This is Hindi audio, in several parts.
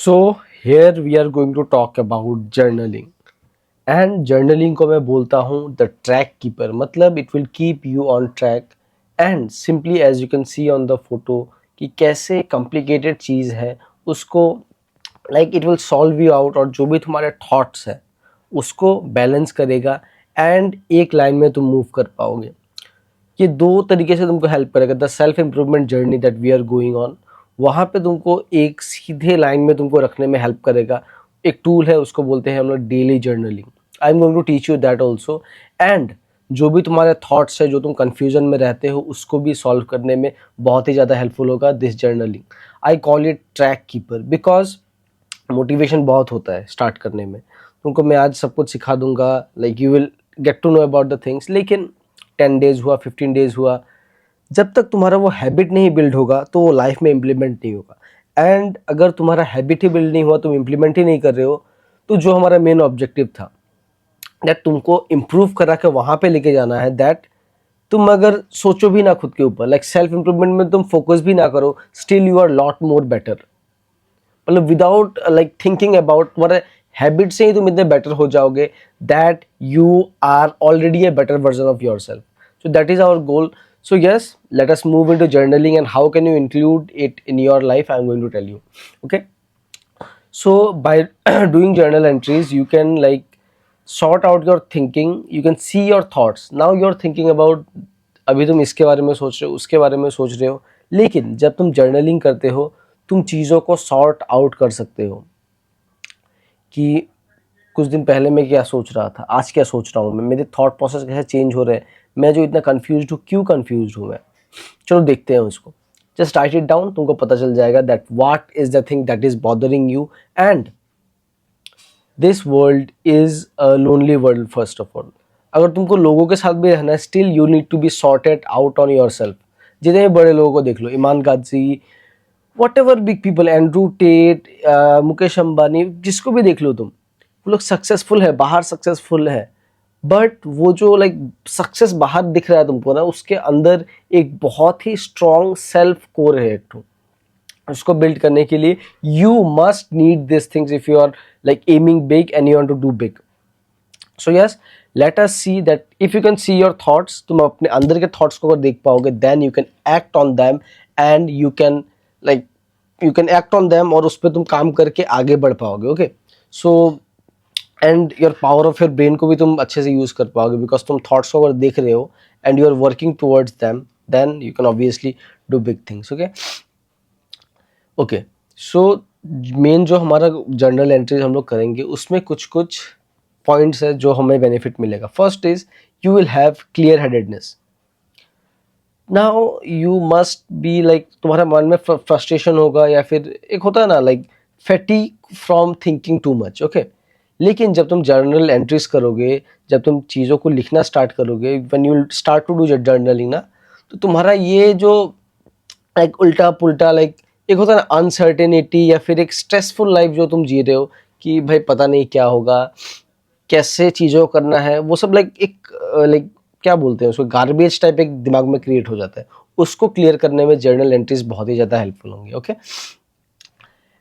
So here we are going to talk about journaling. And journaling को मैं बोलता हूँ the track keeper, मतलब it will keep you on track and simply as you can see on the photo कि कैसे complicated चीज़ है उसको like it will solve you out, और जो भी तुम्हारे thoughts है उसको balance करेगा and एक लाइन में तुम move कर पाओगे। ये दो तरीके से तुमको हेल्प करेगा। The self improvement journey that we are going on, वहाँ पे तुमको एक सीधे लाइन में तुमको रखने में हेल्प करेगा। एक टूल है, उसको बोलते हैं हम लोग daily journaling. I am going to teach you that also. And जो भी तुम्हारे थॉट्स है, जो तुम कन्फ्यूजन में रहते हो, उसको भी सॉल्व करने में बहुत ही ज़्यादा हेल्पफुल होगा this journaling. I call it track keeper because motivation बहुत होता है स्टार्ट करने में। तुमको मैं आज सब कुछ सिखा दूंगा, like you will get to know about the things, लेकिन 10 डेज हुआ, 15 डेज हुआ, जब तक तुम्हारा वो हैबिट नहीं बिल्ड होगा तो वो लाइफ में इम्प्लीमेंट नहीं होगा। एंड अगर तुम्हारा हैबिट ही बिल्ड नहीं हुआ, तुम इम्प्लीमेंट ही नहीं कर रहे हो, तो जो हमारा मेन ऑब्जेक्टिव था दैट तुमको इम्प्रूव करा के वहाँ पे लेके जाना है, दैट तुम अगर सोचो भी ना खुद के ऊपर, लाइक सेल्फ इम्प्रूवमेंट में तुम फोकस भी ना करो, still you are lot more better. मतलब विदाउट लाइक थिंकिंग अबाउट, तुम्हारे हैबिट से ही तुम इतने बेटर हो जाओगे that you are already a better version of yourself. So that is our goal. So yes, let us move into journaling and how can you include it in your life. I'm going to tell you. Okay. So by doing journal entries, you can like sort out your thinking. You can see your thoughts. Now you're thinking about, अभी तुम इसके बारे में सोच रहे हो, उसके बारे में सोच रहे हो, लेकिन जब तुम जर्नलिंग करते हो तुम चीज़ों को सॉर्ट आउट कर सकते हो कि कुछ दिन पहले मैं क्या सोच रहा था, आज क्या सोच रहा हूँ मैं, मेरे थॉट प्रोसेस कैसे चेंज हो रहे हैं, मैं जो इतना कंफ्यूज्ड हूँ क्यों कंफ्यूज्ड हूँ मैं। चलो देखते हैं उसको। जस्ट राइट इट डाउन, तुमको पता चल जाएगा that what is the thing that is bothering you. And this world is a lonely world first of all. अगर तुमको लोगों के साथ भी रहना है, still you need to be sorted out on yourself. जितने भी बड़े लोगों को देख लो, Iman Gadhi, whatever big people, Andrew Tate, Mukesh Ambani, जिसको भी देख लो तुम, वो लोग सक्सेसफुल है, बाहर सक्सेसफुल है, बट वो जो लाइक सक्सेस बाहर दिख रहा है तुमको ना, उसके अंदर एक बहुत ही स्ट्रॉन्ग सेल्फ कोर है एक ठो। उसको बिल्ड करने के लिए you must need this things if you are like aiming big and you want to do big. So yes, let us see that if you can see your thoughts, तुम अपने अंदर के थॉट्स को अगर देख पाओगे, then you can act on them and you can like you can act on them, और उस पर तुम काम करके आगे बढ़ पाओगे। Okay, so and your power of your brain को भी तुम अच्छे से यूज कर पाओगे, बिकॉज तुम थॉट्स को अगर देख रहे हो and you are working towards them, then you can obviously do big things. Okay okay, so main जो हमारा जर्नल एंट्रीज हम लोग करेंगे, उसमें कुछ कुछ पॉइंट्स है जो हमें बेनिफिट मिलेगा। First is you will have clear headedness. Now you must be like, तुम्हारे मन में फ्रस्ट्रेशन होगा, या फिर एक होता है ना like fatigue from thinking too much. Okay, लेकिन जब तुम जर्नल एंट्रीज करोगे, जब तुम चीज़ों को लिखना स्टार्ट करोगे, when you start to do journaling ना, तो तुम्हारा ये जो लाइक उल्टा पुल्टा लाइक एक होता है ना अनसर्टेनिटी, या फिर एक स्ट्रेसफुल लाइफ जो तुम जी रहे हो कि भाई पता नहीं क्या होगा, कैसे चीज़ों को करना है, वो सब लाइक एक लाइक क्या बोलते हैं उसको, गार्बेज टाइप एक दिमाग में क्रिएट हो जाता है। उसको क्लियर करने में जर्नल एंट्रीज बहुत ही ज़्यादा हेल्पफुल होंगी। ओके,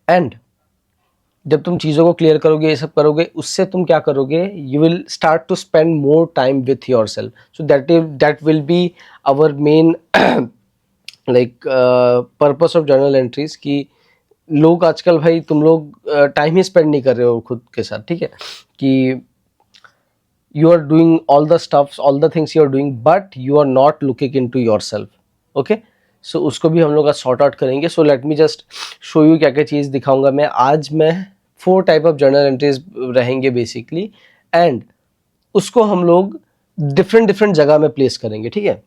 एंड जब तुम चीज़ों को क्लियर करोगे, ये सब करोगे, उससे तुम क्या करोगे, you will start to spend more time with yourself. So that will be our main like purpose of journal entries, कि लोग आजकल भाई तुम लोग टाइम ही स्पेंड नहीं कर रहे हो खुद के साथ। ठीक है, कि you are doing all the stuffs, all the things you are doing, but you are not looking into yourself. Okay, so उसको भी हम लोग आज सॉर्ट आउट करेंगे। So let me just show you क्या क्या चीज़ दिखाऊंगा मैं आज। मैं 4 टाइप ऑफ जर्नल एंट्रीज रहेंगे बेसिकली, एंड उसको हम लोग डिफरेंट डिफरेंट जगह में प्लेस करेंगे। ठीक है,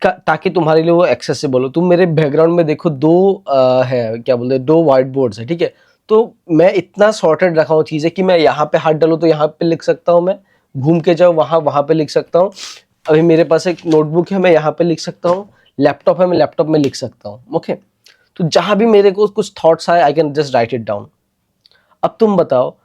ताकि तुम्हारे लिए वो एक्सेसिबल हो। तुम मेरे बैकग्राउंड में देखो, दो है क्या बोलते हैं, 2 व्हाइट बोर्ड्स है। ठीक है, तो मैं इतना सॉर्टेड रखा हूँ चीज़ें कि मैं यहाँ पे हाथ डालूँ तो यहाँ पे लिख सकता हूँ, मैं घूम के जाऊँ वहाँ पे लिख सकता हूँ। अभी मेरे पास एक नोटबुक है, मैं यहाँ पे लिख सकता हूँ, लैपटॉप है, मैं लैपटॉप में लिख सकता हूँ। ओके, तो जहाँ भी मेरे को कुछ थॉट्स आए, I can just write it down. अब तुम बताओ,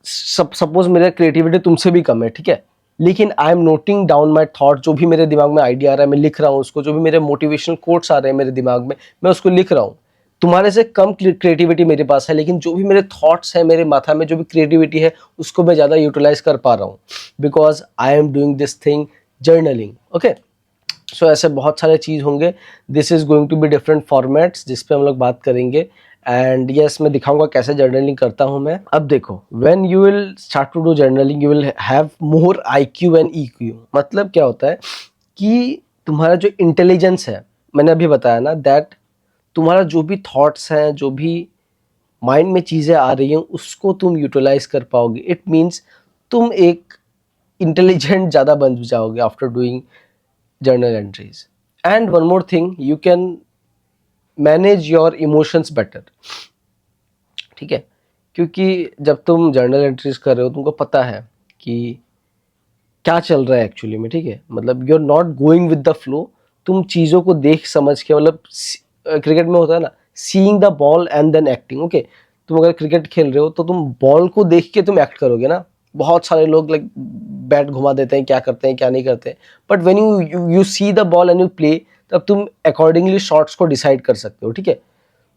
सपोज मेरा क्रिएटिविटी तुमसे भी कम है, ठीक है, लेकिन I am noting down my thought, जो भी मेरे दिमाग में आइडिया आ रहा है मैं लिख रहा हूँ उसको, जो भी मेरे मोटिवेशनल कोट्स आ रहे हैं मेरे दिमाग में मैं उसको लिख रहा हूँ। तुम्हारे से कम क्रिएटिविटी मेरे पास है, लेकिन जो भी मेरे थॉट्स हैं, मेरे माथा में जो भी क्रिएटिविटी है, उसको मैं ज़्यादा यूटिलाइज कर पा रहा हूँ, because I am doing this thing journaling. Okay, so ऐसे बहुत सारे चीज़ होंगे। This is going to be different formats जिस पे हम लोग बात करेंगे। एंड यस, मैं दिखाऊंगा कैसे जर्नलिंग करता हूँ मैं। अब देखो, when you will start to do journaling you will have more IQ and EQ। मतलब क्या होता है कि तुम्हारा जो इंटेलिजेंस है, मैंने अभी बताया ना, दैट तुम्हारा जो भी थॉट्स हैं, जो भी माइंड में चीज़ें आ रही हैं, उसको तुम यूटिलाइज कर पाओगे। इट मीन्स तुम एक इंटेलिजेंट ज़्यादा बन जाओगे after doing journal entries. And one more thing, you can manage your emotions better। ठीक है, क्योंकि जब तुम जर्नल एंट्रीज कर रहे हो, तुमको पता है कि क्या चल रहा है एक्चुअली में। ठीक है, मतलब you are not going with the flow. तुम चीज़ों को देख समझ के, मतलब क्रिकेट में होता है ना, seeing the ball and then acting. Okay, तुम अगर क्रिकेट खेल रहे हो तो तुम बॉल को देख के तुम एक्ट करोगे ना। बहुत सारे लोग लाइक बैट घुमा देते हैं, क्या करते हैं क्या नहीं करते, but when you see the ball and you play, तब तुम अकॉर्डिंगली शॉट्स को डिसाइड कर सकते हो। ठीक है,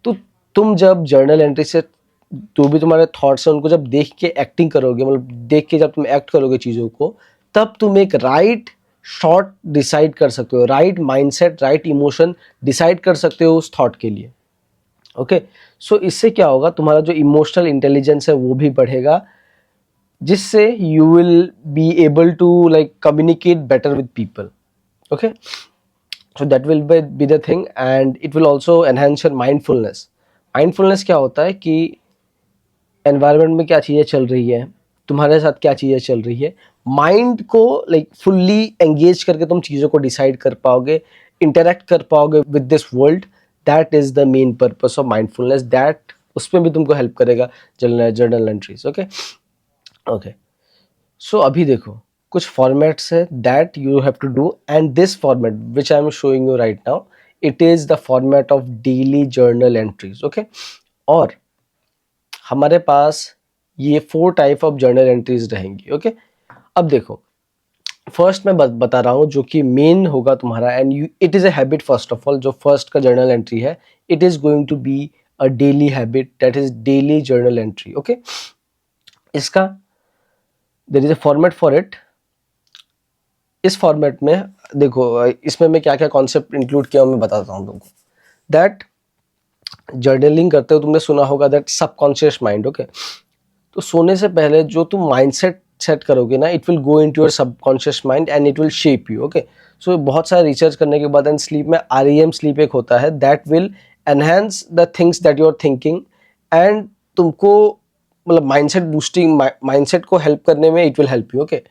तो तुम जब जर्नल एंट्री से जो भी तुम्हारे थॉट्स हैं उनको जब देख के एक्टिंग करोगे, मतलब देख के जब तुम एक्ट करोगे चीज़ों को, तब तुम एक राइट शॉट डिसाइड कर सकते हो, right mindset, right emotion decide कर सकते हो उस थॉट के लिए। ओके, सो इससे क्या होगा, तुम्हारा जो इमोशनल इंटेलिजेंस है वो भी बढ़ेगा, जिससे you will be able to like communicate better with people. Okay, so that will be the thing, and it will also enhance your mindfulness। Mindfulness क्या होता है कि एनवायरनमेंट में क्या चीज़ें चल रही है, तुम्हारे साथ क्या चीज़ें चल रही है, माइंड को लाइक फुल्ली एंगेज करके तुम चीज़ों को डिसाइड कर पाओगे, इंटरेक्ट कर पाओगे with this world. That is the main purpose of mindfulness, that उसमें भी तुमको हेल्प करेगा journal entries. Okay okay, so अभी देखो कुछ फॉर्मेट्स है that you have to do, and this format which I am showing you right now, it is the format of daily journal entries. Okay, और हमारे पास ये 4 टाइप ऑफ जर्नल एंट्रीज रहेंगी। ओके, अब देखो, फर्स्ट मैं बता रहा हूँ जो कि मेन होगा तुम्हारा, and you it is a habit. First of all, जो फर्स्ट का जर्नल एंट्री है, it is going to be a daily habit, that is daily journal entry. Okay, इसका there is a format for it. इस फॉर्मेट में देखो, इसमें मैं क्या क्या कॉन्सेप्ट इंक्लूड किया हूँ मैं बताता हूँ तुमको। दैट जर्नलिंग करते हो, तुमने सुना होगा दैट सबकॉन्शियस माइंड। ओके, तो सोने से पहले जो तुम माइंडसेट सेट करोगे ना, it will go into your subconscious mind and it will shape you. Okay, so बहुत सारा रिसर्च करने के बाद एंड स्लीप में REM स्लीप एक होता है, that will enhance the things that you are thinking, and तुमको मतलब माइंडसेट बूस्टिंग, माइंडसेट को हेल्प करने में it will help you. Okay,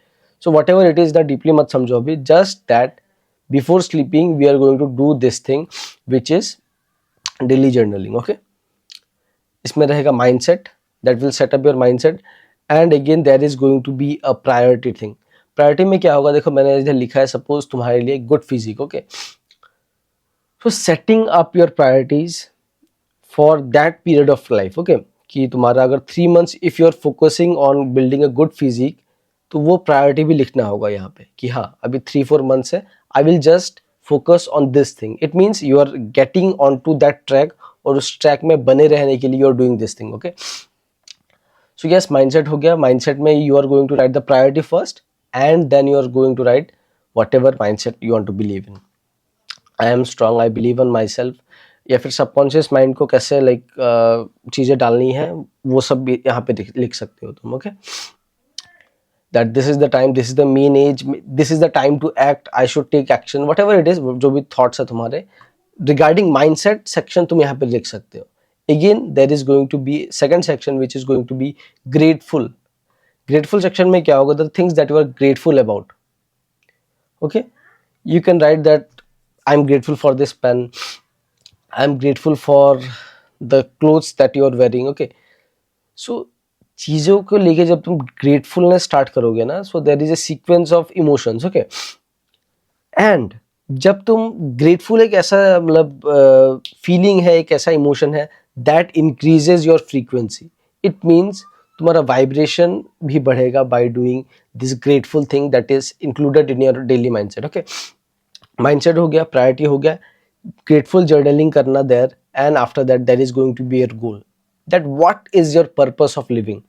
so whatever it is that deeply मत समझो अभी, just that before sleeping we are going to do this thing which is daily journaling. Okay, इसमें रहेगा mindset, that will set up your mindset, and again there is going to be a priority thing. Priority में क्या होगा, देखो मैंने इधर लिखा है, सपोज तुम्हारे लिए good physique. Okay, so setting up your priorities for that period of life. Okay, कि तुम्हारा अगर 3 months if you are focusing on building a good physique, तो वो प्रायोरिटी भी लिखना होगा यहाँ पे कि हाँ अभी 3-4 months है, I will just focus on this thing. It means you are getting on to that track, और उस ट्रैक में बने रहने के लिए you are doing this thing. Okay, so yes, mindset हो गया। माइंडसेट में you are going to write the priority first, and then you are going to write whatever mindset you want to believe in. I am strong, I believe in my self, या फिर सबकॉन्शियस माइंड को कैसे लाइक चीज़ें डालनी है, वो सब भी यहाँ पे लिख सकते हो तुम। Okay, that this is the time, this is the main edge, this is the time to act, I should take action, whatever it is, जो भी थॉट्स है तुम्हारे रिगार्डिंग माइंडसेट सेक्शन तुम यहाँ पे लिख सकते हो। Again there is going to be second section which is going to be grateful. Grateful section में क्या होगा, the things that you are grateful about. Okay, you can write that I'm grateful for this pen, I'm grateful for the clothes that you are wearing। okay, so चीज़ों को लेके जब तुम ग्रेटफुलनेस स्टार्ट करोगे ना, so there is a sequence of emotions. Okay, and जब तुम ग्रेटफुल, एक ऐसा मतलब फीलिंग है, एक ऐसा इमोशन है that increases your frequency. It means तुम्हारा वाइब्रेशन भी बढ़ेगा by doing this grateful thing that is included in your daily mindset. Okay, mindset हो गया, प्रायोरिटी हो गया, grateful journaling करना there, and after that there is going to be your goal, that what is your purpose of living.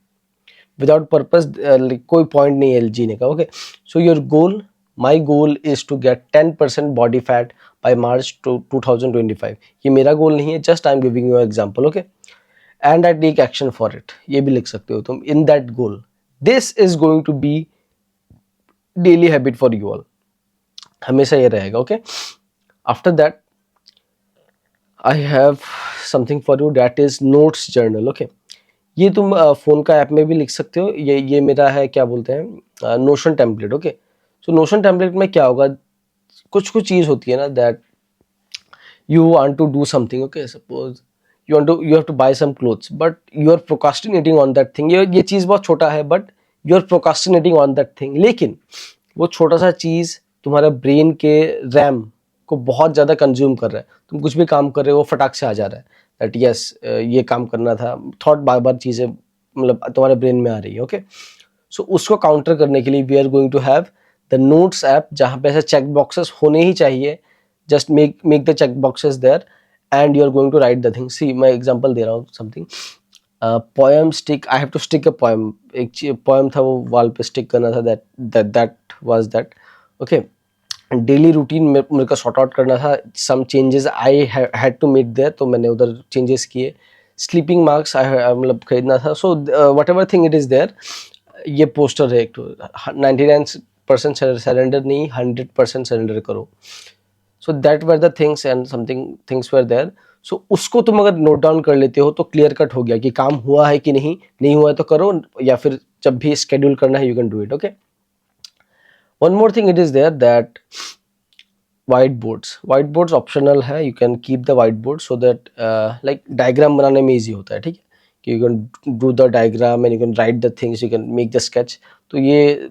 Without purpose like कोई point नहीं है जीने का. Okay, so your goal, my goal is to get 10% body fat by March to 2025. ये मेरा goal नहीं है, just I'm giving you an example. Okay, and I take action for it. ये भी लिख सकते हो तुम. In that goal, this is going to be daily habit for you all. हमेशा ये रहेगा. Okay, after that I have something for you, that is notes journal. Okay, ये तुम फोन का ऐप में भी लिख सकते हो. ये मेरा है, क्या बोलते हैं, नोशन टेम्पलेट. ओके, सो नोशन टेम्पलेट में क्या होगा, कुछ चीज होती है ना, that you want to do something. Okay, suppose you have to buy some clothes, but you are procrastinating on that thing. ये चीज बहुत छोटा है, but you are procrastinating on that thing. लेकिन वो छोटा सा चीज तुम्हारा ब्रेन के रैम को बहुत ज्यादा कंज्यूम कर रहा है. तुम कुछ भी काम कर रहे हो, वो फटाक से आ जा रहा है दैट यस ये काम करना था. थॉट बार बार चीजें मतलब तुम्हारे ब्रेन में आ रही है. ओके, सो उसको काउंटर करने के लिए we are going to have the notes app, जहाँ पे ऐसे चेक बॉक्सेस होने ही चाहिए. just make the check boxes there, and you are going to write the thing. See, मैं example दे रहा हूँ something. Poem stick, I have to stick a poem. एक poem था, वो wall पे stick करना था. that was that. Okay, daily routine मेरे को सॉर्ट आउट करना था. Some changes I had to make there, तो मैंने उधर चेंजेस किए. स्लीपिंग मार्क्स मतलब खरीदना था. So whatever thing it is there. ये पोस्टर है एक तो, 99% सरेंडर नहीं, 100% सरेंडर करो. So that were the things and something things were there. So उसको तुम अगर नोट डाउन कर लेते हो तो क्लियर कट हो गया कि काम हुआ है कि नहीं हुआ है तो करो, या फिर जब भी स्केड्यूल करना है you can do it. Okay, one more thing it is there, that whiteboards optional है. you can keep the whiteboard so that like diagram बनाने में easy होता है. ठीक है, कि you can do the diagram and you can write the things, you can make the sketch. तो ये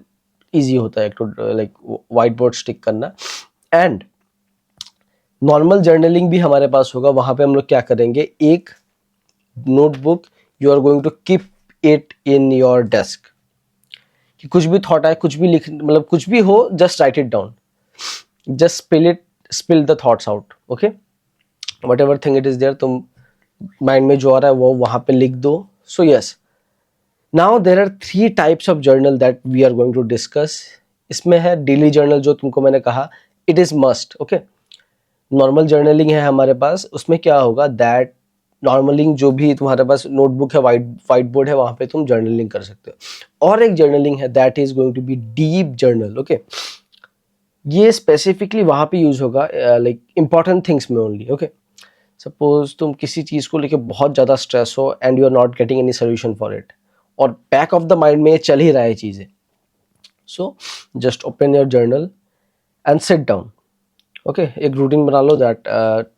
easy होता है तो like whiteboard stick करना. and normal journaling भी हमारे पास होगा. वहाँ पे हम लोग क्या करेंगे, एक notebook you are going to keep it in your desk. कि कुछ भी थॉट आए, कुछ भी लिख, मतलब कुछ भी हो, just write it down, just spill the thoughts out. Okay, whatever thing it is there, तुम माइंड में जो आ रहा है वो वहां पे लिख दो. So yes, now there are 3 types of journal that we are going to discuss. इसमें है डेली जर्नल, जो तुमको मैंने कहा it is must. Okay, normal journaling है हमारे पास. उसमें क्या होगा, दैट नॉर्मलिंग जो भी तुम्हारे पास नोटबुक है, वाइट बोर्ड है, वहां पे तुम जर्नलिंग कर सकते हो. और एक जर्नलिंग है that is going to be deep journal. Okay, ये स्पेसिफिकली वहां पे यूज होगा लाइक इंपॉर्टेंट थिंग्स में ओनली. ओके, सपोज तुम किसी चीज को लेके बहुत ज्यादा स्ट्रेस हो and you are not getting any solution for it, और बैक ऑफ द माइंड में चल ही रहा है चीजें. So just open your journal and sit down. Okay, एक रूटीन बना लो, that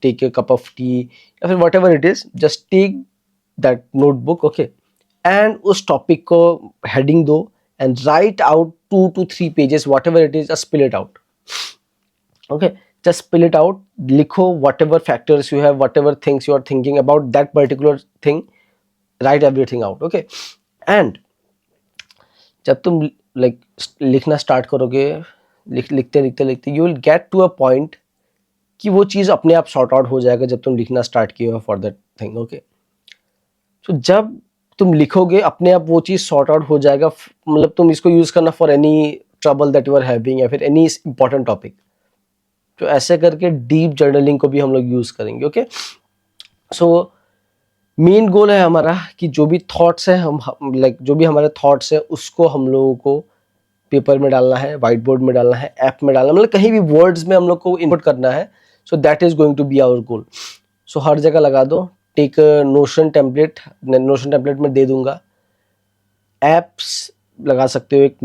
take A cup of tea या फिर whatever it is, just take that notebook. Okay, and उस टॉपिक को हेडिंग दो and write out 2 to 3 pages, whatever it is, just spill it out. Okay, just spill it out. लिखो whatever factors you have, whatever things you are thinking about that particular thing, write everything out. Okay, and जब तुम लाइक लिखना स्टार्ट करोगे, लिखते you will get to a point कि वो चीज़ अपने आप सॉर्ट आउट हो जाएगा जब तुम लिखना स्टार्ट किए हो फॉर दैट थिंग. ओके, सो जब तुम लिखोगे अपने आप वो चीज़ सॉर्ट आउट हो जाएगा. मतलब तुम इसको यूज़ करना for any trouble that you are having, या फिर एनी इंपॉर्टेंट टॉपिक. तो ऐसे करके डीप जर्नलिंग को भी हम लोग यूज़ करेंगे. ओके, सो मेन गोल है हमारा कि जो भी थॉट्स है, हम लाइक जो भी हमारे थॉट्स है उसको हम लोगों को पेपर में डालना है, व्हाइट बोर्ड में डालना है, ऐप में डालना है, मतलब कहीं भी वर्ड्स में हम लोग को इनपुट करना है. So that is going to be our goal. So हर जगह लगा दो. टेक नोशन टेम्पलेट में दे दूंगा. एप्स लगा सकते हो, एक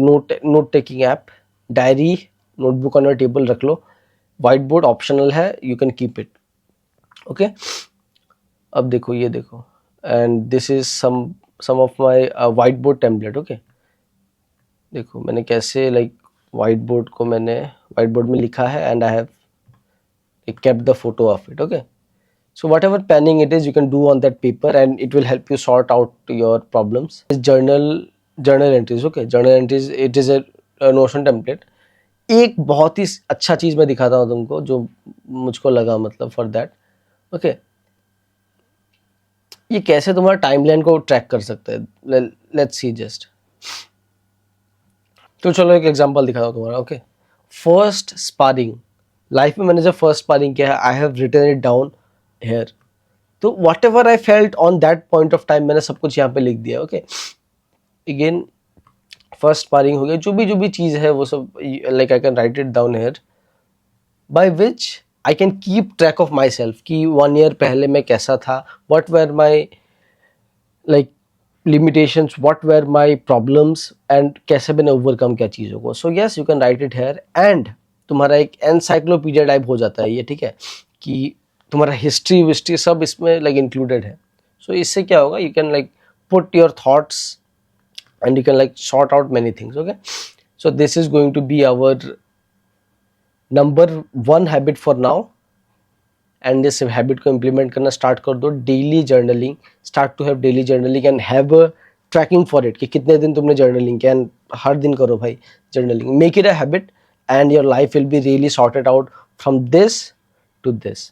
note taking app, diary, notebook on your table रख लो. व्हाइट बोर्ड ऑप्शनल है, you can keep it. Okay, अब देखो, ये देखो, and this is some of my white board template. Okay, देखो मैंने कैसे लाइक व्हाइट बोर्ड में लिखा है, and I have kept the photo of it. Okay, so whatever penning it is, you can do on that paper and it will help you sort out your problems. Journal entries. Okay, journal entries, it is a Notion template. एक बहुत ही अच्छा चीज मैं दिखाता हूँ तुमको जो मुझको लगा, मतलब फॉर दैट। ओके, ये कैसे तुम्हारा टाइमलाइन को ट्रैक कर सकते हैं, लेट्स सी जस्ट। तो चलो एक एग्जांपल दिखाता हूँ तुम्हारा। ओके, फर्स्ट स्पारिंग, लाइफ में मैंने जब फर्स्ट स्पारिंग किया है, I have written it down here. तो whatever I felt on that point of time, मैंने सब कुछ यहाँ पे लिख दिया। ओके, अगेन फर्स्ट स्पारिंग हो गया, जो भी चीज है वो सब, like I can write it down here, by which I can keep track of myself कि 1 ईयर पहले मैं कैसा था, what were my like limitations, what were my problems, and कैसे मैंने ओवरकम किया चीज़ों को। So yes, you can write it here, and तुम्हारा एक एनसाइक्लोपीडिया टाइप हो जाता है ये, ठीक है, कि तुम्हारा हिस्ट्री विस्ट्री सब इसमें लाइक इंक्लूडेड है। सो इससे क्या होगा, you can like put your thoughts and you can like sort out many things. Okay, so this is going to be our number 1 habit for now, and इस हैबिट को इम्प्लीमेंट करना स्टार्ट कर दो। Daily journaling, start to have daily journaling and have a tracking for it कि कितने दिन तुमने जर्नलिंग किया, एंड हर दिन करो भाई journaling, make it a habit and your life will be really sorted out from this to this.